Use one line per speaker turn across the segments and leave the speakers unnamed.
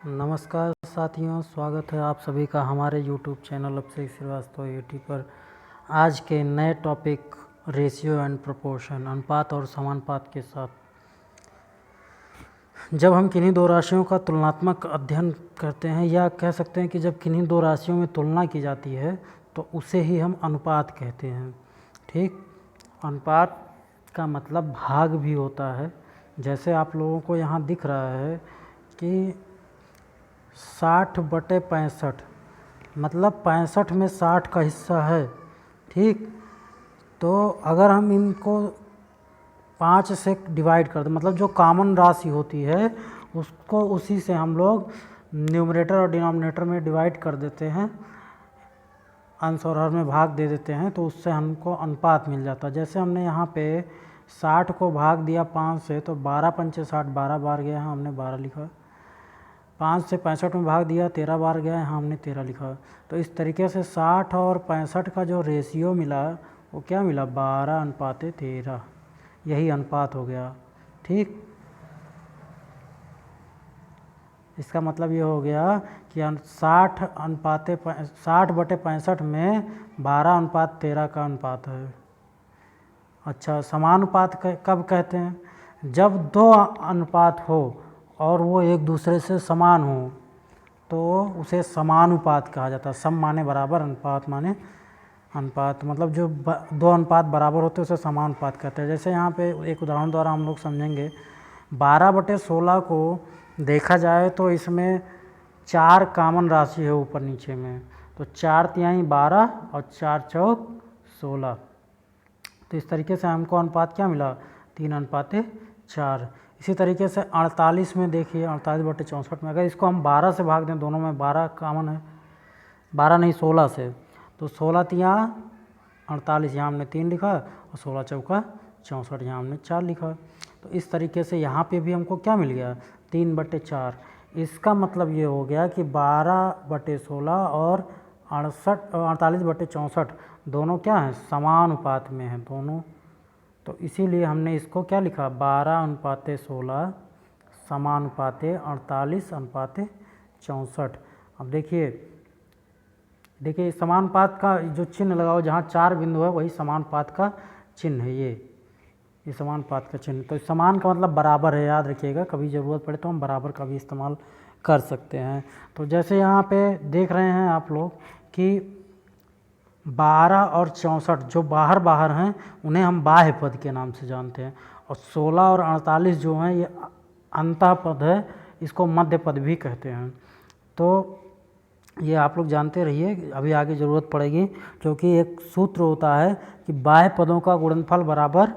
नमस्कार साथियों, स्वागत है आप सभी का हमारे YouTube चैनल अभिषेक श्रीवास्तव यूटी पर। आज के नए टॉपिक रेशियो एंड प्रोपोर्शन, अनुपात और समानुपात के साथ। जब हम किन्हीं दो राशियों का तुलनात्मक अध्ययन करते हैं या कह सकते हैं कि जब किन्हीं दो राशियों में तुलना की जाती है तो उसे ही हम अनुपात कहते हैं। ठीक, अनुपात का मतलब भाग भी होता है। जैसे आप लोगों को यहाँ दिख रहा है कि 60/65, मतलब 65 में 60 का हिस्सा है। ठीक, तो अगर हम इनको 5 से डिवाइड कर दें, मतलब जो कॉमन राशि होती है उसको उसी से हम लोग न्यूमरेटर और डिनोमिनेटर में डिवाइड कर देते हैं, अंश और हर में भाग दे देते हैं, तो उससे हमको अनुपात मिल जाता है। जैसे हमने यहाँ पे 60 को भाग दिया 5 से, तो 12 पंचे 60, 12 बार गया, यहाँ हमने 12 लिखा। 5 से 65 में भाग दिया, 13 बार गया, यहाँ हमने 13 लिखा। तो इस तरीके से 60 और 65 का जो रेशियो मिला वो क्या मिला, 12:13। यही अनुपात हो गया। ठीक, इसका मतलब ये हो गया कि 60/65 में 12:13 का अनुपात है। अच्छा, समानुपात कब कहते हैं? जब दो अनुपात हो और वो एक दूसरे से समान हो तो उसे समानुपात कहा जाता है। सम माने बराबर, अनुपात माने अनुपात, मतलब जो दो अनुपात बराबर होते हैं उसे समानुपात कहते हैं। जैसे यहाँ पे एक उदाहरण द्वारा हम लोग समझेंगे। 12/16 को देखा जाए तो इसमें 4 कॉमन राशि है ऊपर नीचे में, तो 4×3 12 और 4×4 16। तो इस तरीके से हमको अनुपात क्या मिला, 3:4। इसी तरीके से 48 में देखिए, 48/64 में अगर इसको हम 12 से भाग दें, दोनों में 12 कॉमन है, 12 नहीं 16 से, तो 16×3 = 48, यहाँ हमने 3 लिखा, और 16×4 = 64, यहाँ हमने 4 लिखा। तो इस तरीके से यहाँ पे भी हमको क्या मिल गया, 3/4। इसका मतलब ये हो गया कि 12/16 और 48/64 दोनों क्या हैं, समानुपात में हैं दोनों। तो इसीलिए हमने इसको क्या लिखा, 12:16 समानुपाते 48:64। अब देखिए समानुपात का जो चिन्ह लगाओ, जहाँ 4 बिंदु है वही समानुपात का चिन्ह है। ये समानुपात का चिन्ह। तो समान का मतलब बराबर है, याद रखिएगा, कभी ज़रूरत पड़े तो हम बराबर का भी इस्तेमाल कर सकते हैं। तो जैसे यहाँ पे देख रहे हैं आप लोग कि 12 और 64 जो बाहर हैं उन्हें हम बाह्य पद के नाम से जानते हैं, और 16 और 48 जो हैं ये अंतः पद है, इसको मध्य पद भी कहते हैं। तो ये आप लोग जानते रहिए, अभी आगे ज़रूरत पड़ेगी, क्योंकि एक सूत्र होता है कि बाह्य पदों का गुणनफल बराबर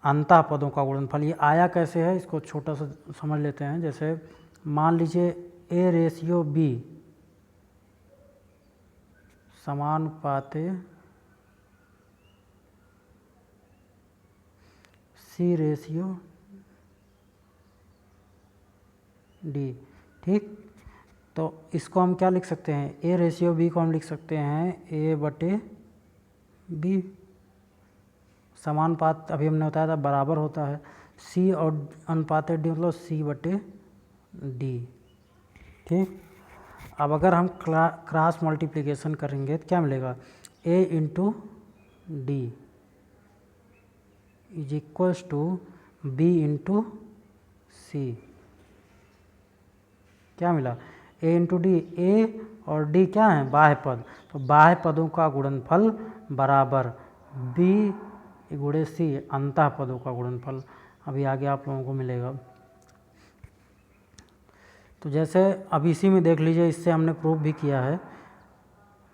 अंतः पदों का गुणनफल। ये आया कैसे है, इसको छोटा सा समझ लेते हैं। जैसे मान लीजिए A/B समानुपाते C/D। ठीक, तो इसको हम क्या लिख सकते हैं, A/B को हम लिख सकते हैं A/B। समानुपात अभी हमने बताया था बराबर होता है, C और अनुपात D मतलब C/D। ठीक, अब अगर हम क्रॉस मल्टीप्लिकेशन करेंगे तो क्या मिलेगा, A/D = B/C। क्या मिला, A/D। A और D क्या है, बाह्य पद, तो बाह्य पदों का गुणनफल बराबर B/C अंतः पदों का गुणनफल। अभी आगे आप लोगों को मिलेगा। तो जैसे अब इसी में देख लीजिए, इससे हमने प्रूफ भी किया है।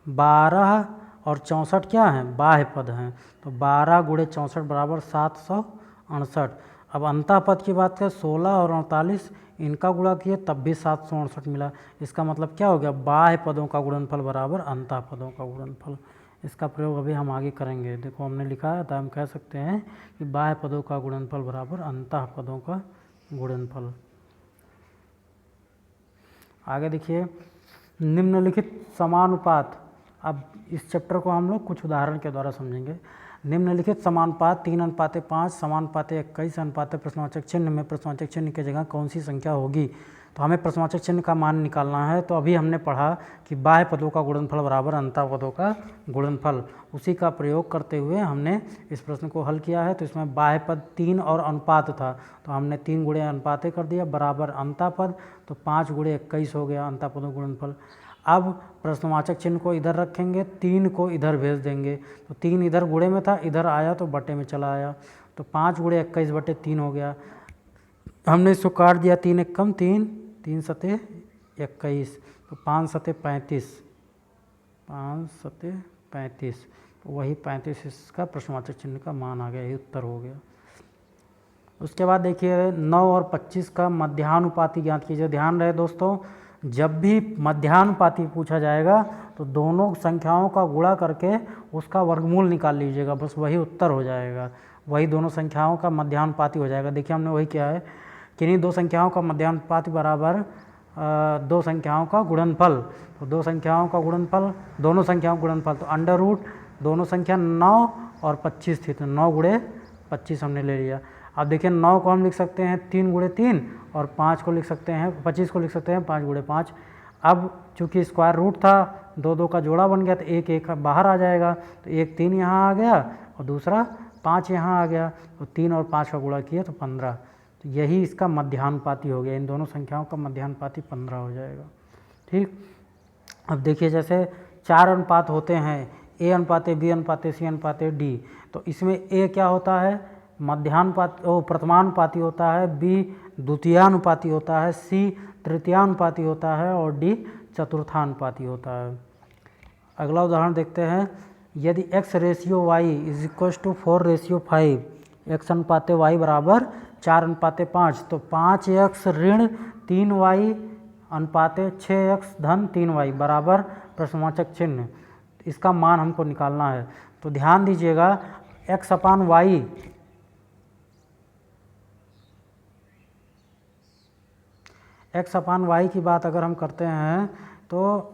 12 और 64 क्या हैं, बाह्य पद हैं, तो 12 × 64 = 768। अब अंतः पद की बात करें, 16 और 48 इनका गुणा किए तब भी 768 मिला। इसका मतलब क्या हो गया, बाह्य पदों का गुणनफल बराबर अंतः पदों का गुणनफल। इसका प्रयोग अभी हम आगे करेंगे। देखो हमने लिखा है, तो हम कह सकते हैं कि बाह्य पदों का गुणनफल बराबर अंतः पदों का गुणनफल। आगे देखिए, निम्नलिखित समानुपात। अब इस चैप्टर को हम लोग कुछ उदाहरण के द्वारा समझेंगे। निम्नलिखित समानुपात 3:5, समानुपात 21 अनुपात प्रश्नवाचक चिन्ह में प्रश्नवाचक चिन्ह की जगह कौन सी संख्या होगी। तो हमें प्रश्नवाचक चिन्ह का मान निकालना है। तो अभी हमने पढ़ा कि बाह्य पदों का गुणनफल बराबर अंतः पदों का गुणनफल, उसी का प्रयोग करते हुए हमने इस प्रश्न को हल किया है। तो इसमें बाह्य पद 3 और अनुपात था, तो हमने 3 गुणे अनुपाते कर दिया बराबर अंतः पद, तो 5 गुणे 21 हो गया अंतः पदों गुणनफल। अब प्रश्नवाचक चिन्ह को इधर रखेंगे, 3 को इधर भेज देंगे, तो 3 इधर गुणे में था, इधर आया तो बटे में चला आया, तो 5 गुणे 21 बटे 3 हो गया। हमने इसको काट दिया, 3 एक कम 3, 3 सते 21, तो 5 सते 35, 5 सते 35, तो वही 35 इसका प्रश्नवाचक चिन्ह का मान आ गया, यही उत्तर हो गया। उसके बाद देखिए 9 और 25 का मध्यानुपाती ज्ञात कीजिए। ध्यान रहे दोस्तों, जब भी मध्यानुपाती पूछा जाएगा तो दोनों संख्याओं का गुणा करके उसका वर्गमूल निकाल लीजिएगा, बस वही उत्तर हो जाएगा, वही दोनों संख्याओं का मध्यानुपाती हो जाएगा। देखिए हमने वही किया है, किन्हीं दो संख्याओं का मध्यानुपाती बराबर दो संख्याओं का गुणनफल, तो दो संख्याओं का गुणनफल, दोनों संख्याओं का गुणनफल, तो अंडर रूट दोनों संख्या 9 और 25 थी, तो 9 गुणे 25 हमने ले लिया। अब देखिए 9 को हम लिख सकते हैं 3 गुणे 3, और 5 को लिख सकते हैं, 25 को लिख सकते हैं 5 गुणे 5। अब चूंकि स्क्वायर रूट था, 2 का जोड़ा बन गया, तो 1 बाहर आ जाएगा, तो 1 3 यहाँ आ गया और दूसरा 5 यहाँ आ गया, तो 3 और 5 का गुणा किया तो 15, तो यही इसका मध्यानुपाती हो गया। इन दोनों संख्याओं का मध्यानुपाती 15 हो जाएगा। ठीक, अब देखिए जैसे 4 अनुपात होते हैं, ए अनुपाते बी अनुपाते सी अनुपाते डी, तो इसमें ए क्या होता है, मध्यानुपाती प्रथमानुपाती होता है, बी द्वितीयानुपाती होता है, सी तृतीयानुपाती होता है और डी चतुर्थानुपाती होता है। अगला उदाहरण देखते हैं, यदि x ratio y is equal to 4 ratio 5, x अनुपाते y बराबर 4 अनुपाते 5, तो 5x ऋण 3y अनुपाते 6x धन 3y बराबर प्रश्नवाचक चिन्ह, इसका मान हमको निकालना है। तो ध्यान दीजिएगा, x अपान y x अपान वाई की बात अगर हम करते हैं तो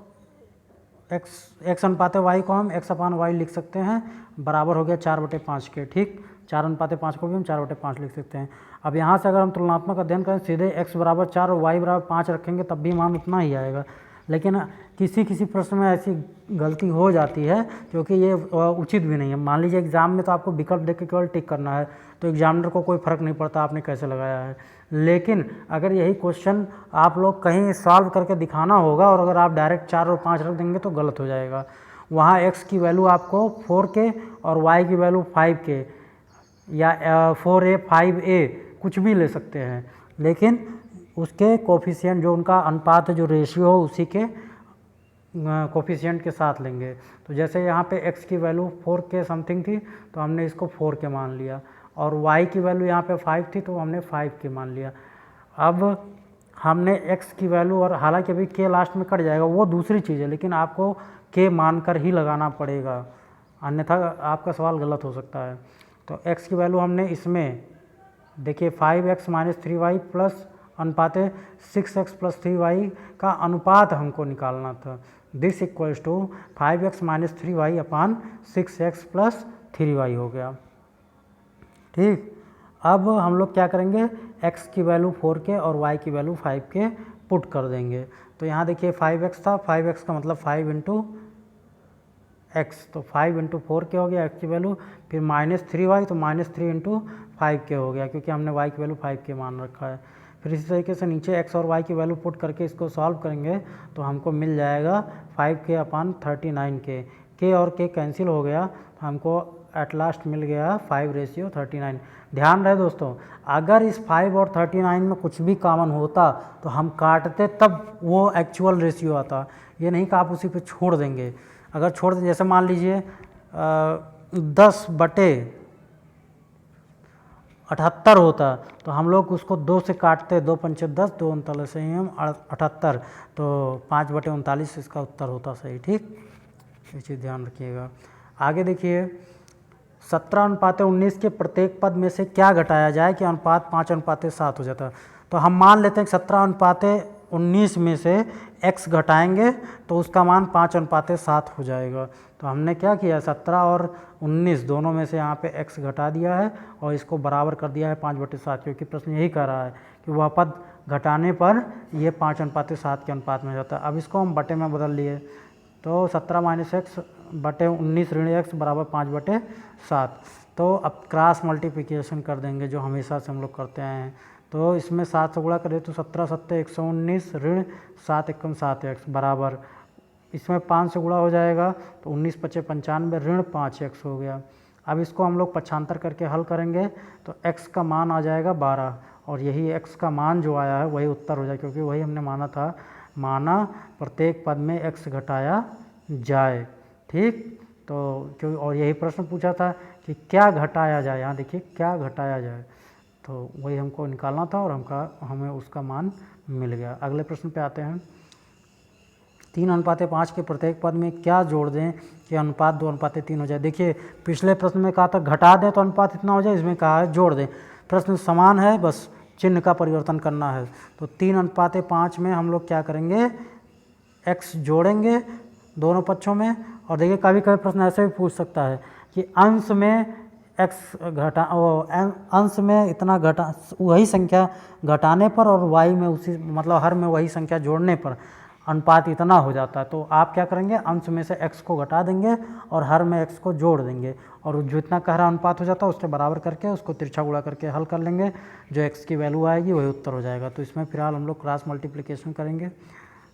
x अनुपाते y को हम x अपान वाई लिख सकते हैं, बराबर हो गया 4/5 के। ठीक, 4 अनुपाते 5 को भी हम 4/5 लिख सकते हैं। अब यहाँ से अगर हम तुलनात्मक अध्ययन करें, सीधे x बराबर 4 और y बराबर 5 रखेंगे तब भी मान उतना ही आएगा, लेकिन किसी प्रश्न में ऐसी गलती हो जाती है क्योंकि ये उचित भी नहीं है। मान लीजिए एग्जाम में तो आपको विकल्प देख के केवल टिक करना है, तो एग्जामिनर को कोई फ़र्क नहीं पड़ता आपने कैसे लगाया है, लेकिन अगर यही क्वेश्चन आप लोग कहीं सॉल्व करके दिखाना होगा और अगर आप डायरेक्ट 4 और 5 रख देंगे तो गलत हो जाएगा। वहाँ x की वैल्यू आपको 4k और y की वैल्यू 5k या 4a 5a कुछ भी ले सकते हैं, लेकिन उसके कोफिशिएंट जो उनका अनुपात है, जो रेशियो हो, उसी के कोफिशिएंट के साथ लेंगे। तो जैसे यहाँ पे x की वैल्यू 4k समथिंग थी तो हमने इसको 4k मान लिया, और y की वैल्यू यहाँ पे 5 थी तो हमने 5k मान लिया। अब हमने x की वैल्यू, और हालांकि अभी k लास्ट में कट जाएगा वो दूसरी चीज़ है, लेकिन आपको k मानकर ही लगाना पड़ेगा, अन्यथा आपका सवाल गलत हो सकता है। तो x की वैल्यू हमने इसमें देखिए 5x minus 3y plus अनुपाते 6x plus 3y का अनुपात हमको निकालना था। This equals to 5x minus 3y upon 6x plus 3y हो गया। ठीक, अब हम लोग क्या करेंगे, x की वैल्यू 4k और y की वैल्यू 5k पुट कर देंगे। तो यहाँ देखिए 5x था, 5x का मतलब 5 इंटू x, तो 5 इंटू 4k हो गया x की वैल्यू, फिर माइनस 3y, तो माइनस 3 इंटू 5k हो गया क्योंकि हमने y की वैल्यू 5k मान रखा है। फिर इसी तरीके से नीचे x और y की वैल्यू पुट करके इसको सॉल्व करेंगे तो हमको मिल जाएगा 5k अपान 39k, k और k कैंसिल हो गया, तो हमको एट लास्ट मिल गया 5:39। ध्यान रहे दोस्तों, अगर इस 5 और 39 में कुछ भी कॉमन होता तो हम काटते तब वो एक्चुअल रेशियो आता, ये नहीं कि आप उसी पे छोड़ देंगे। अगर छोड़ दें, जैसे मान लीजिए 10/78 होता तो हम लोग उसको 2 से काटते, 2 पंचे 10, 2 39 सही हम 78, तो 5/39 इसका उत्तर होता सही। ठीक, ये चीज़ ध्यान रखिएगा। आगे देखिए 17:19 के प्रत्येक पद में से क्या घटाया जाए कि अनुपात 5:7 हो जाता। तो हम मान लेते हैं कि 17:19 में से x घटाएंगे तो उसका मान 5:7 हो जाएगा। तो हमने क्या किया, 17 और 19 दोनों में से यहाँ पे x घटा दिया है और इसको बराबर कर दिया है 5/7, क्योंकि प्रश्न यही कह रहा है कि वह पद घटाने पर ये 5:7 के अनुपात में हो जाता है। अब इसको हम बटे में बदल लिए, तो 17 - x बटे 19 ऋण x बराबर 5/7। तो अब क्रॉस मल्टीप्लिकेशन कर देंगे जो हमेशा से हम लोग करते हैं। तो इसमें 7 से गुणा करें तो 17 × 7 = 119 ऋण 7 × 1 = 7x बराबर, इसमें 5 से गुणा हो जाएगा तो 19 × 5 = 95 ऋण 5x हो गया। अब इसको हम लोग पक्षांतर करके हल करेंगे तो x का मान आ जाएगा 12, और यही x का मान जो आया है वही उत्तर हो जाएगा, क्योंकि वही हमने माना था, माना प्रत्येक पद में x घटाया जाए। ठीक, तो क्यों, और यही प्रश्न पूछा था कि क्या घटाया जाए, यहाँ देखिए क्या घटाया जाए, तो वही हमको निकालना था और हमें उसका मान मिल गया। अगले प्रश्न पे आते हैं। 3:5 के प्रत्येक पद में क्या जोड़ दें कि अनुपात 2:3 हो जाए। देखिए पिछले प्रश्न में कहा था घटा दें तो अनुपात इतना हो जाए, इसमें कहा है जोड़ दें। प्रश्न समान है, बस चिन्ह का परिवर्तन करना है। तो 3:5 में हम लोग क्या करेंगे, x जोड़ेंगे दोनों पक्षों में। और देखिए कभी कभी प्रश्न ऐसे भी पूछ सकता है कि अंश में x घटा, अंश में इतना घटा, वही संख्या घटाने पर और y में उसी मतलब हर में वही संख्या जोड़ने पर अनुपात इतना हो जाता है। तो आप क्या करेंगे, अंश में से x को घटा देंगे और हर में x को जोड़ देंगे, और जो इतना कह रहा अनुपात हो जाता है उसके बराबर करके उसको तिरछा गुणा करके हल कर लेंगे, जो x की वैल्यू आएगी वही उत्तर हो जाएगा। तो इसमें फिलहाल हम लोग क्रॉस मल्टीप्लिकेशन करेंगे।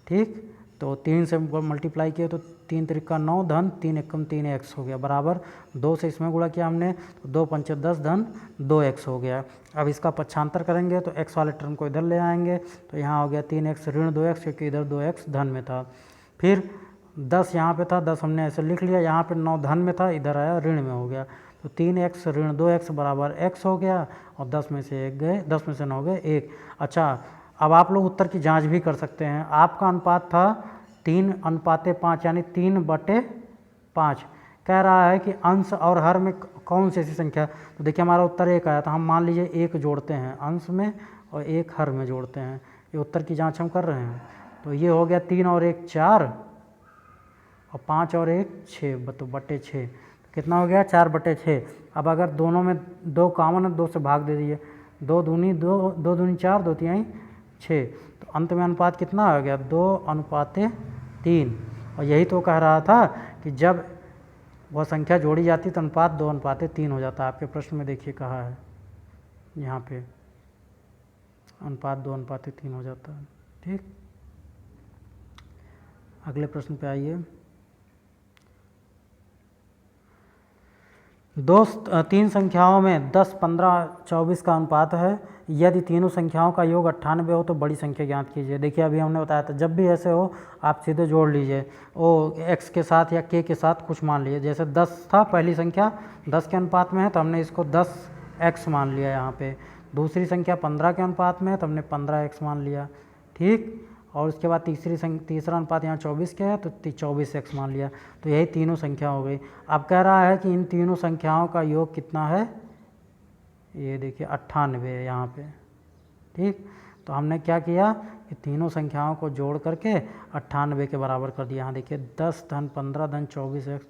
ठीक, तो 3 से मल्टीप्लाई किए तो 3 × 3 = 9 धन 3 × 1 = 3x हो गया बराबर, 2 से इसमें गुणा किया हमने तो 2 × 5 = 10 धन 2x हो गया। अब इसका पक्षांतर करेंगे तो x वाले टर्म को इधर ले आएंगे, तो यहाँ हो गया 3x ऋण 2x, क्योंकि इधर 2x धन में था। फिर 10 यहाँ पे था, 10 हमने ऐसे लिख लिया, यहाँ पे 9 धन में था, इधर आया ऋण में हो गया, तो 3x ऋण 2x बराबर x हो गया, और 10 में से 1 गए, 10 में से 9 गए 1। अच्छा, अब आप लोग उत्तर की जांच भी कर सकते हैं। आपका अनुपात था 3:5 यानी 3/5। कह रहा है कि अंश और हर में कौन सी ऐसी संख्या, तो देखिए हमारा उत्तर 1 आया, तो हम मान लीजिए 1 जोड़ते हैं अंश में और 1 हर में जोड़ते हैं। ये उत्तर की जांच हम कर रहे हैं। तो ये हो गया 3 और 1 4 और 5 और 1 6, तो बटे 6, कितना हो गया 4/6। अब अगर दोनों में 2 कॉमन है, 2 से भाग दे दीजिए, 2 दूनी 2, 2 दूनी 4, 2 तिहाई 6, तो अंत में अनुपात कितना आ गया 2:3। और यही तो कह रहा था कि जब वह संख्या जोड़ी जाती तो अनुपात 2:3 हो जाता है। आपके प्रश्न में देखिए कहा है यहाँ पे अनुपात 2:3 हो जाता है। ठीक, अगले प्रश्न पे आइए। 3 संख्याओं में 10, 15, 24 का अनुपात है। यदि तीनों संख्याओं का योग 98 हो तो बड़ी संख्या ज्ञात कीजिए। देखिए अभी हमने बताया था जब भी ऐसे हो आप सीधे जोड़ लीजिए, वो x के साथ या k के साथ कुछ मान लीजिए। जैसे 10 था पहली संख्या, 10 के अनुपात में है तो हमने इसको 10x मान लिया यहाँ पे। दूसरी संख्या 15 के अनुपात में है तो हमने 15x मान लिया। ठीक, और उसके बाद तीसरा अनुपात यहाँ 24 के है तो 24x मान लिया। तो यही तीनों संख्या हो गई। अब कह रहा है कि इन तीनों संख्याओं का योग कितना है, ये देखिए 98 है यहाँ पे। ठीक, तो हमने क्या किया कि तीनों संख्याओं को जोड़ करके 98 के बराबर कर दिया। यहाँ देखिए 10 धन 15 धन 24x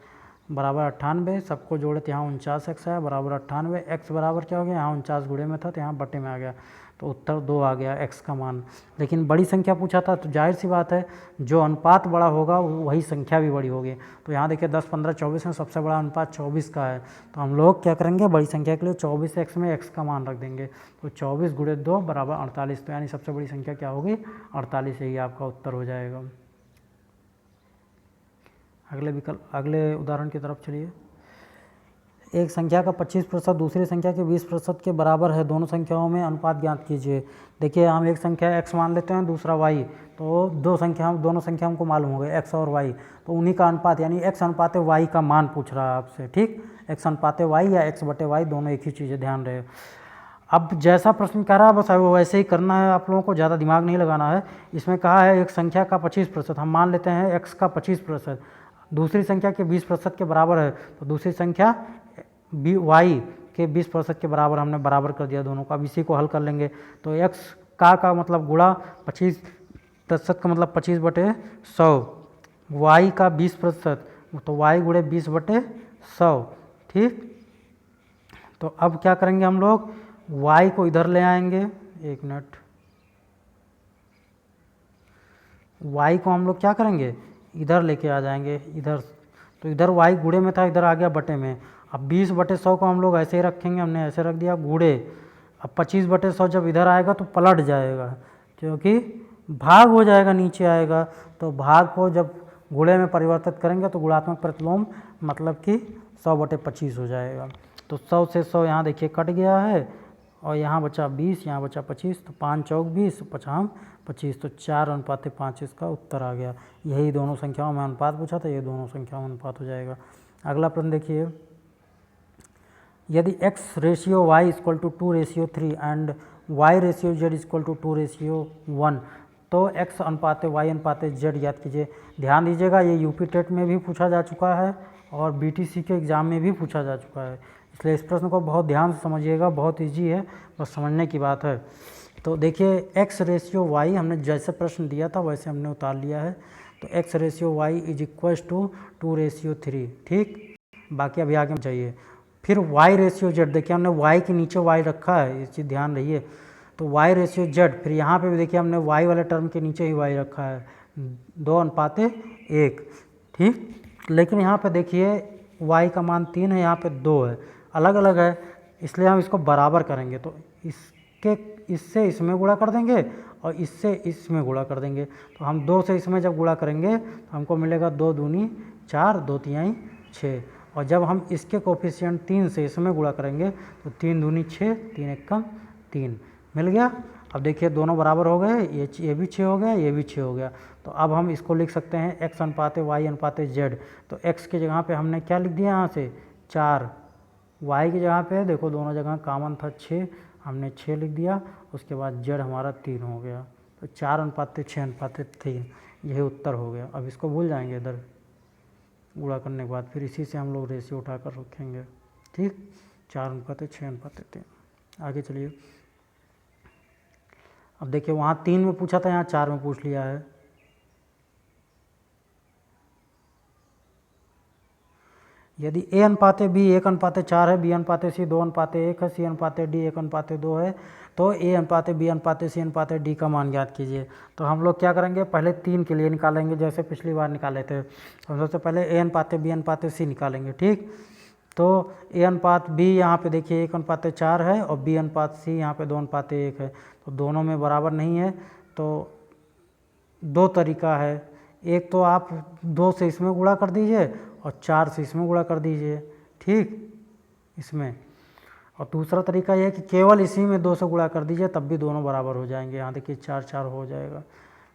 बराबर 98, सबको जोड़े तो यहाँ 49x आया बराबर 98। x बराबर क्या हो गया, यहाँ 49 गुणे में था तो यहाँ बटे में आ गया, तो उत्तर 2 आ गया x का मान। लेकिन बड़ी संख्या पूछा था तो जाहिर सी बात है जो अनुपात बड़ा होगा वही संख्या भी बड़ी होगी। तो यहाँ देखिए 10, 15, 24 में सबसे बड़ा अनुपात 24 का है, तो हम लोग क्या करेंगे बड़ी संख्या के लिए 24x में x का मान रख देंगे, तो 24 × 2 बराबर 48। तो यानी सबसे बड़ी संख्या क्या होगी 48, यही आपका उत्तर हो जाएगा। अगले उदाहरण की तरफ चलिए। एक संख्या का 25% दूसरी संख्या के 20% के बराबर है, दोनों संख्याओं में अनुपात ज्ञात कीजिए। देखिए हम एक संख्या x मान लेते हैं, दूसरा y, तो दोनों संख्या हमको मालूम हो गए x और y, तो उन्हीं का अनुपात यानी x अनुपात y का मान पूछ रहा है आपसे। ठीक, x अनुपात y या x/y दोनों एक ही चीज़ है, ध्यान रहे। अब जैसा प्रश्न कह रहा है बस वो वैसे ही करना है, आप लोगों को ज़्यादा दिमाग नहीं लगाना है। इसमें कहा है एक संख्या का 25%, हम मान लेते हैं x का 25%, दूसरी संख्या के 20% के बराबर है, तो दूसरी संख्या y के 20% के बराबर हमने बराबर कर दिया दोनों को। अब इसी को हल कर लेंगे तो x का मतलब गुणा 25% का मतलब 25/100, y का 20% तो y गुणे 20/100। ठीक, तो अब क्या करेंगे हम लोग y को इधर ले आएंगे, 1 मिनट, y को हम लोग क्या करेंगे, इधर लेके आ जाएंगे इधर, तो इधर y गुणे में था, इधर आ गया बटे में। अब 20/100 को हम लोग ऐसे ही रखेंगे, हमने ऐसे रख दिया गुणे। अब 25/100 जब इधर आएगा तो पलट जाएगा, क्योंकि भाग हो जाएगा, नीचे आएगा। तो भाग को जब गुणे में परिवर्तित करेंगे तो गुणात्मक प्रतिलोम मतलब कि 100/25 हो जाएगा। तो 100 से 100 यहाँ देखिए कट गया है, और यहाँ बचा 20, यहाँ बचा 25, तो 5 चौक 20, 5 25, तो 4:5 इसका उत्तर आ गया। यही दोनों संख्याओं में अनुपात पूछा था, ये दोनों संख्याओं में अनुपात हो जाएगा। अगला प्रश्न देखिए, यदि x ratio y equal to 2:3 and y ratio z equal to 2:1, तो x अनुपात y अनुपात z याद कीजिए। ध्यान दीजिएगा, ये यूपी टेट में भी पूछा जा चुका है और बीटीसी के एग्ज़ाम में भी पूछा जा चुका है, इसलिए इस प्रश्न को बहुत ध्यान से समझिएगा, बहुत इजी है, बस समझने की बात है। तो देखिए x रेशियो y हमने जैसे प्रश्न दिया था वैसे हमने उतार लिया है। तो x ratio y is equal to 2:3, ठीक। बाकी अभी आगे चाहिए। फिर y रेशियो z, देखिए हमने y के नीचे y रखा है, ये चीज़ ध्यान रहिए। तो y रेशियो z, फिर यहाँ पे भी देखिए हमने y वाले टर्म के नीचे ही y रखा है, 2:1, ठीक। लेकिन यहाँ पे देखिए y का मान 3 है, यहाँ पे 2 है, अलग अलग है, इसलिए हम इसको बराबर करेंगे। तो इससे इसमें गुणा कर देंगे और इससे इसमें गुणा कर देंगे। तो हम 2 से इसमें जब गुणा करेंगे तो हमको मिलेगा 2 दूनी 4, 2 तिहाई 6, और जब हम इसके कोफिशिएंट 3 से इसमें गुणा करेंगे तो 3 दूनी 6, 3 एकम 3, मिल गया। अब देखिए दोनों बराबर हो गए, ये भी 6 हो गया, ये भी 6 हो गया। तो अब हम इसको लिख सकते हैं x अनुपात y अनुपात z। तो x की जगह पे हमने क्या लिख दिया यहाँ से 4, y की जगह पे देखो दोनों जगह कॉमन था 6, हमने 6 लिख दिया, उसके बाद z हमारा 3 हो गया। तो 4:6:3, यही उत्तर हो गया। अब इसको भूल जाएंगे इधर गुणा करने के बाद, फिर इसी से हम लोग रेशियो उठाकर रखेंगे, ठीक। 4:6:3। आगे चलिए, अब देखिए वहाँ 3 में पूछा था, यहाँ 4 में पूछ लिया है। यदि a अनुपात b 1:4 है, b अनुपात c 2:1 है, c अनुपात d 1:2 है, तो a अनुपात b अनुपात c अनुपात d का मान ज्ञात कीजिए। तो हम लोग क्या करेंगे, पहले 3 के लिए निकालेंगे, जैसे पिछली बार निकाले थे। हम सबसे पहले a अनुपात b अनुपात c निकालेंगे, ठीक। तो a अनुपात b यहाँ पे देखिए 1:4 है और b अनुपात c यहाँ पे 2:1 है, तो दोनों में बराबर नहीं है। तो 2 तरीका है, एक तो आप 2 से इसमें गुणा कर दीजिए और 4 से इसमें गुणा कर दीजिए, ठीक, इसमें। और दूसरा तरीका यह है कि केवल इसी में 2 से गुणा कर दीजिए, तब भी दोनों बराबर हो जाएंगे। यहाँ देखिए 4 हो जाएगा,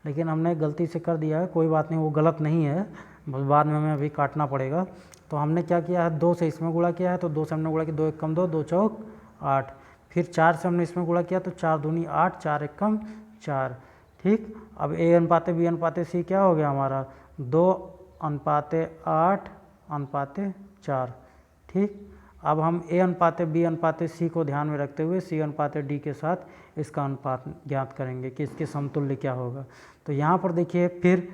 लेकिन हमने गलती से कर दिया है, कोई बात नहीं, वो गलत नहीं है, बस बाद में हमें अभी काटना पड़ेगा। तो हमने क्या किया है, 2 से इसमें गुणा किया है, तो 2 से हमने गुणा किया, 2 एकम 2, 2 चौक 8। फिर 4 से हमने इसमें गुणा किया, तो 4 दूनी 8, 4 एकम 4, ठीक। अब a अनुपात b अनुपात c क्या हो गया हमारा, 2:8:4, ठीक। अब हम a अनुपात b अनुपात c को ध्यान में रखते हुए c अनुपात d के साथ इसका अनुपात ज्ञात करेंगे कि इसके समतुल्य क्या होगा। तो यहाँ पर देखिए फिर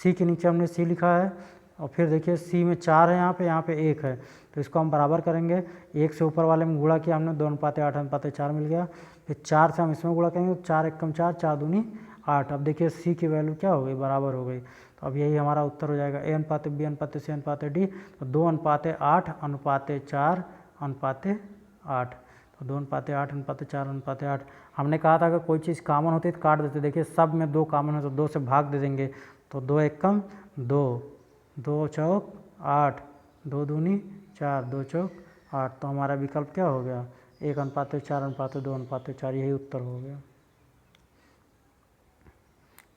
c के नीचे हमने c लिखा है, और फिर देखिए c में 4 है, यहाँ पे 1 है, तो इसको हम बराबर करेंगे। 1 से ऊपर वाले में गुणा किया हमने, 2:8:4 मिल गया। फिर 4 से हम इसमें गुणा करेंगे, 4 एकम 4, 4 दूनी 8। अब देखिए c की वैल्यू क्या हो गई, बराबर हो गई। तो अब यही हमारा उत्तर हो जाएगा, a अनुपात b अनुपात c अनुपात d, तो 2:8:4:8। तो 2:8:4:8। हमने कहा था अगर कोई चीज़ कॉमन होती तो काट देते, देखिए सब में 2 कॉमन है तो 2 से भाग दे देंगे, तो 2 एकम 2, 2 चौक 8, 2 दूनी 4, 2 चौक 8। तो हमारा विकल्प क्या हो गया, 1:4:2:4, यही उत्तर हो गया।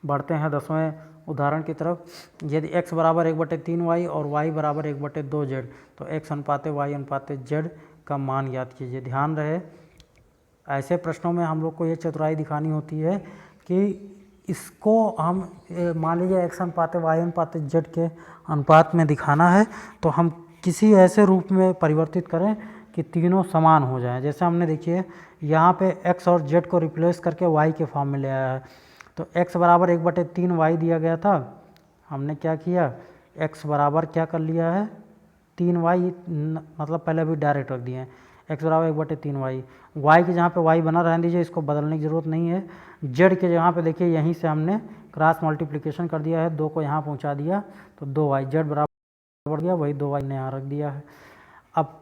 बढ़ते हैं 10वें उदाहरण की तरफ। यदि x बराबर 1/3y और y बराबर 1/2z, तो x अनुपात y अनुपात z का मान ज्ञात कीजिए। ध्यान रहे, ऐसे प्रश्नों में हम लोग को ये चतुराई दिखानी होती है कि इसको हम मान लीजिए x अनुपात y अनुपात z के अनुपात में दिखाना है, तो हम किसी ऐसे रूप में परिवर्तित करें कि तीनों समान हो जाएं। जैसे हमने देखिए यहाँ पे x और z को रिप्लेस करके y के फॉर्म में ले आया है। तो x बराबर 1/3y दिया गया था, हमने क्या किया, x बराबर क्या कर लिया है 3y, मतलब पहले अभी डायरेक्ट रख दिए हैं, x बराबर 1/3y। y की जहाँ पे y बना रहने दीजिए, इसको बदलने की ज़रूरत नहीं है। z के जहाँ पे देखिए यहीं से हमने क्रॉस मल्टीप्लिकेशन कर दिया है, 2 को यहाँ पहुँचा दिया तो 2y, z बराबर दिया, वही 2y ने यहाँ रख दिया है। अब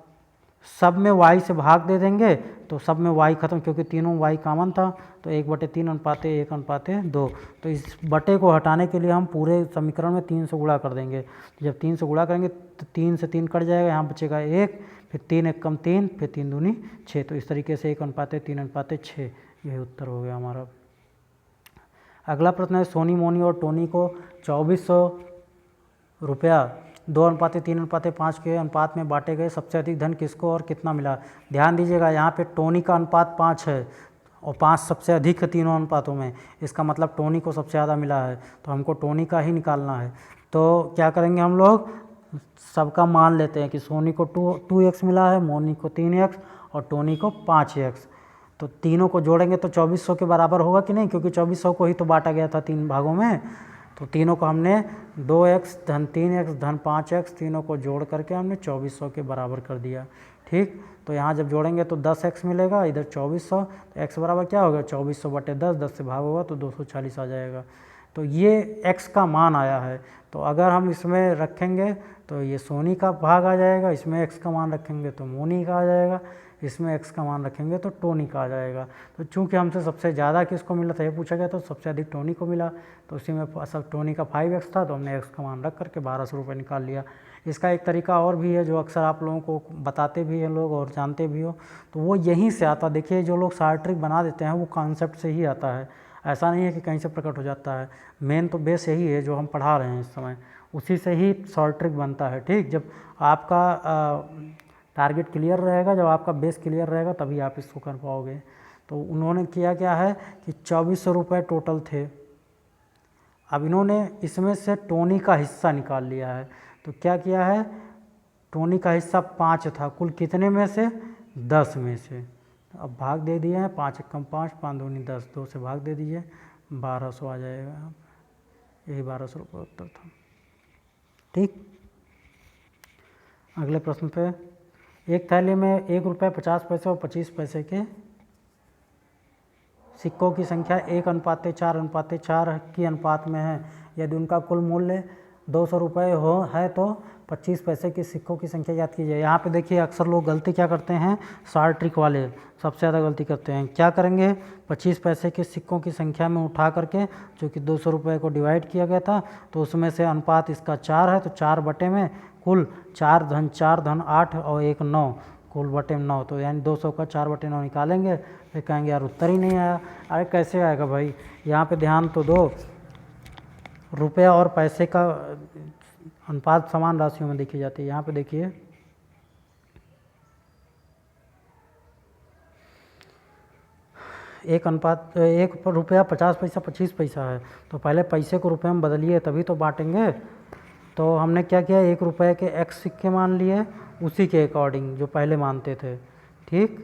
सब में y से भाग दे देंगे तो सब में y खत्म, क्योंकि तीनों y कॉमन था, तो 1/3 अनुपाते 1/2। तो इस बटे को हटाने के लिए हम पूरे समीकरण में 3 से गुणा कर देंगे। तो जब 3 से गुणा करेंगे तो 3 से 3 कट जाएगा, यहाँ बचेगा 1, फिर 3 1 कम 3, फिर 3 दूनी 6। तो इस तरीके से 1/3/6, यही उत्तर हो गया हमारा। अगला प्रश्न है, सोनी, मोनी और टोनी को 2400 रुपया 2:3:5 के अनुपात में बांटे गए, सबसे अधिक धन किसको और कितना मिला। ध्यान दीजिएगा, यहाँ पे टोनी का अनुपात 5 है और 5 सबसे अधिक है तीनों अनुपातों में, इसका मतलब टोनी को सबसे ज़्यादा मिला है, तो हमको टोनी का ही निकालना है। तो क्या करेंगे हम लोग, सबका मान लेते हैं कि सोनी को 2x मिला है, मोनी को 3x और टोनी को 5x। तो तीनों को जोड़ेंगे तो 2400 के बराबर होगा कि नहीं, क्योंकि 2400 को ही तो बांटा गया था 3 भागों में। तो तीनों को हमने 2x धन 3x धन 5x तीनों को जोड़ करके हमने 2400 के बराबर कर दिया। ठीक, तो यहाँ जब जोड़ेंगे तो 10x मिलेगा, इधर 2400, तो x बराबर क्या होगा 2400/10, 10 से भाग होगा तो 240 आ जाएगा। तो ये x का मान आया है। तो अगर हम इसमें रखेंगे तो ये सोनी का भाग आ जाएगा, इसमें x का मान रखेंगे तो मोनी का आ जाएगा, इसमें x का मान रखेंगे तो टोनी का आ जाएगा। तो चूंकि हमसे सबसे ज़्यादा किसको मिला था ये पूछा गया, तो सबसे अधिक टोनी को मिला, तो उसी में सब टोनी का 5x था, तो हमने x का मान रख करके 1200 रुपये निकाल लिया। इसका एक तरीका और भी है जो अक्सर आप लोगों को बताते भी हैं लोग और जानते भी हो, तो वो यहीं से आता। देखिए, जो लोग शॉर्ट ट्रिक बना देते हैं वो कॉन्सेप्ट से ही आता है, ऐसा नहीं है कि कहीं से प्रकट हो जाता है। मेन तो बेस यही है जो हम पढ़ा रहे हैं इस समय, उसी से ही शॉर्ट ट्रिक बनता है। ठीक, जब आपका टारगेट क्लियर रहेगा, जब आपका बेस क्लियर रहेगा तभी आप इसको कर पाओगे। तो उन्होंने किया क्या है कि 2400 रुपये टोटल थे, अब इन्होंने इसमें से टोनी का हिस्सा निकाल लिया है। तो क्या किया है, टोनी का हिस्सा 5 था, कुल कितने में से 10 में से। अब भाग दे दिए हैं, 5 1 5, 5 दूनी 10, 2 से भाग दे दीजिए, 1200 आ जाएगा। यही 1200 रुपये उत्तर था। ठीक, अगले प्रश्न पे, एक थैली में 1 रुपये 50 पैसे और 25 पैसे के सिक्कों की संख्या 1:4:4 की अनुपात में है। यदि उनका कुल मूल्य 200 रुपये है तो 25 पैसे के सिक्कों की संख्या याद कीजिए। यहाँ पे देखिए, अक्सर लोग गलती क्या करते हैं, शॉर्ट ट्रिक वाले सबसे ज़्यादा गलती करते हैं। क्या करेंगे, 25 पैसे के सिक्कों की संख्या में उठा करके, जो कि 200 रुपये को डिवाइड किया गया था, तो उसमें से अनुपात इसका 4 है, तो 4 बटे में कुल 4 धन 4 धन 8 और 1 9, कुल बटे में 9, तो यानी 200 का 4/9 निकालेंगे, फिर कहेंगे यार उत्तर ही नहीं आया। अरे कैसे आएगा भाई, यहाँ पे ध्यान तो दो, रुपया और पैसे का अनुपात समान राशियों में देखी जाती है। यहाँ पे देखिए, एक रुपया 50 पैसा 25 पैसा है, तो पहले पैसे को रुपये में बदलिए तभी तो बांटेंगे। तो हमने क्या किया, 1 रुपये के x सिक्के मान लिए उसी के अकॉर्डिंग जो पहले मानते थे। ठीक,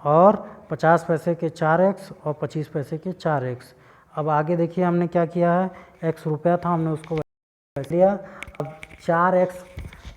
और 50 पैसे के 4x और 25 पैसे के 4x। अब आगे देखिए हमने क्या किया है, x रुपया था, हमने उसको लिया। अब 4x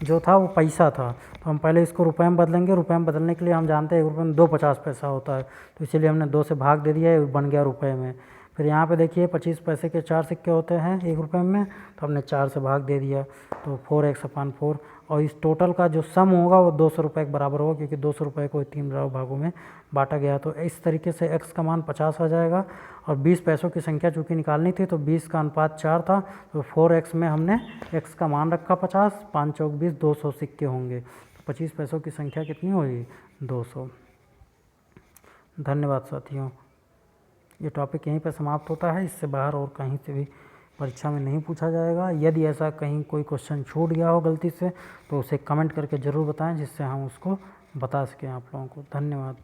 जो था वो पैसा था, तो हम पहले इसको रुपये में बदलेंगे। रुपये में बदलने के लिए हम जानते हैं 1 रुपये में 2.50 पैसा होता है, तो इसीलिए हमने 2 से भाग दे दिया, बन गया रुपये में। फिर यहाँ पे देखिए 25 पैसे के 4 सिक्के होते हैं 1 रुपये में, तो हमने 4 से भाग दे दिया, तो 4x/4। और इस टोटल का जो सम होगा वो 200 रुपये के बराबर होगा, क्योंकि 200 रुपये को 3 भागों में बांटा गया। तो इस तरीके से x का मान 50 आ जाएगा। और 20 पैसों की संख्या चूँकि निकालनी थी, तो 20 का अनुपात 4 था, तो 4x में हमने x का मान रखा 50, 5 चौक 20, 200 सिक्के होंगे, तो 25 पैसों की संख्या कितनी होगी, 200। धन्यवाद साथियों, ये टॉपिक यहीं पर समाप्त होता है। इससे बाहर और कहीं से भी परीक्षा में नहीं पूछा जाएगा। यदि ऐसा कहीं कोई क्वेश्चन छूट गया हो गलती से, तो उसे कमेंट करके ज़रूर बताएं, जिससे हम उसको बता सकें आप लोगों को। धन्यवाद।